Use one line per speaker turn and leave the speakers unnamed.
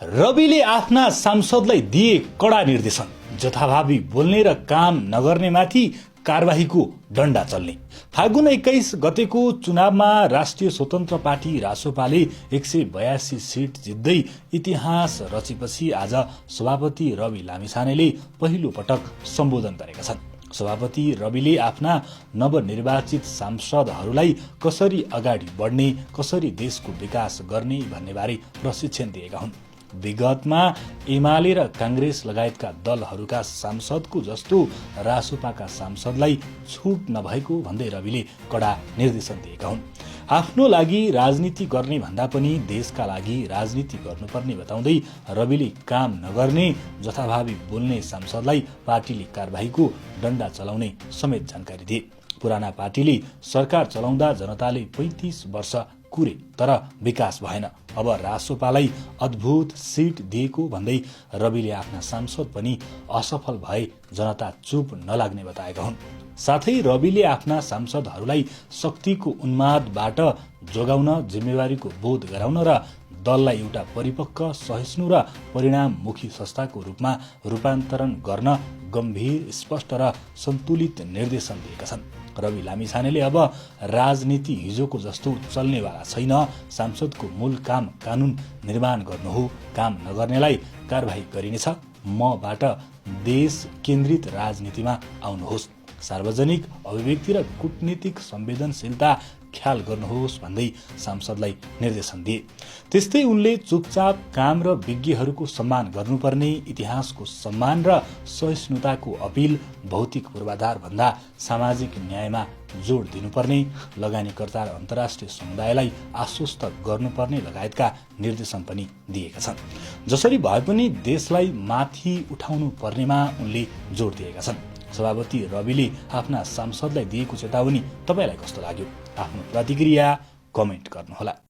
रविले आफ्ना सांसदलाई दिए कडा निर्देशन, जथाभावी बोल्ने र काम नगर्नेमाथि कारबाहीको डण्डा चल्ने। फागुन 21 गतेको चुनावमा राष्ट्रिय स्वतन्त्र पार्टी रासोपाले 182 सीट जित्दै इतिहास रचेपछि आज सभापति रवि लामिछानेले पहिलो पटक सम्बोधन गरेका छन्। सभापति रविले आफ्ना नवनिर्वाचित सांसदहरूलाई कसरी अगाडि बढ्ने, कसरी देशको विकास गर्ने भन्ने बारे प्रशिक्षण दिएका हुन्। विगतमा एमाले र कांग्रेस लगायतका दलहरूका सांसदको जस्तो रासोपाका सांसदलाई छुट नभएको भन्दै रविले कडा निर्देशन दिएका हुन्। आफ्नो लागि राजनीति गर्ने भन्दा पनि देशका लागि राजनीति गर्नुपर्ने बताउँदै रविले काम नगर्ने, जथाभावी बोल्ने सांसदलाई पार्टीले कारबाहीको डण्डा चलाउने समेत जानकारी दिए। पुराना पार्टीले सरकार चलाउँदा जनताले 35 वर्ष कुरे तर विकास भएन, अब रासोपालाई अद्भुत सीट दिएको भन्दै रविले आफ्ना सांसद पनि असफल भए जनता चुप नलाग्ने बताएका हुन्। साथै रविले आफ्ना सांसदहरूलाई शक्तिको उन्मादबाट जोगाउन, जिम्मेवारीको बोध गराउन र दललाई एउटा परिपक्व, सहिष्णु र परिणाममुखी संस्थाको रूपमा रूपान्तरण गर्न गम्भीर, स्पष्ट र सन्तुलित निर्देशन दिएका छन्। रवि लामिछानेले अब राजनीति हिजोको जस्तो चल्नेवाला छैन, सांसदको मूल काम कानून निर्माण गर्नु हो, काम नगर्नेलाई कारबाही गरिनेछ, मबाट देश केन्द्रित राजनीतिमा आउनुहोस्, सार्वजनिक अभिव्यक्ति र कूटनीतिक संवेदनशीलता ख्याल गर्नुहोस् भन्दै सांसदलाई निर्देशन दिए। त्यस्तै उनले चुपचाप काम र विज्ञहरूको सम्मान गर्नुपर्ने, इतिहासको सम्मान र सहिष्णुताको अपील, भौतिक पूर्वाधार भन्दा सामाजिक न्यायमा जोड दिनुपर्ने, लगानीकर्ता र अन्तर्राष्ट्रिय समुदायलाई आश्वस्त गर्नुपर्ने लगायतका निर्देशन पनि दिएका छन्। जसरी भए पनि देशलाई माथि उठाउनु पर्नेमा उनले जोड दिएका छन्। सभापति रविले आफ्ना सांसदलाई दिएको चेतावनी तपाईलाई कस्तो लाग्यो? आफ्नो प्रतिक्रिया कमेन्ट गर्नुहोला।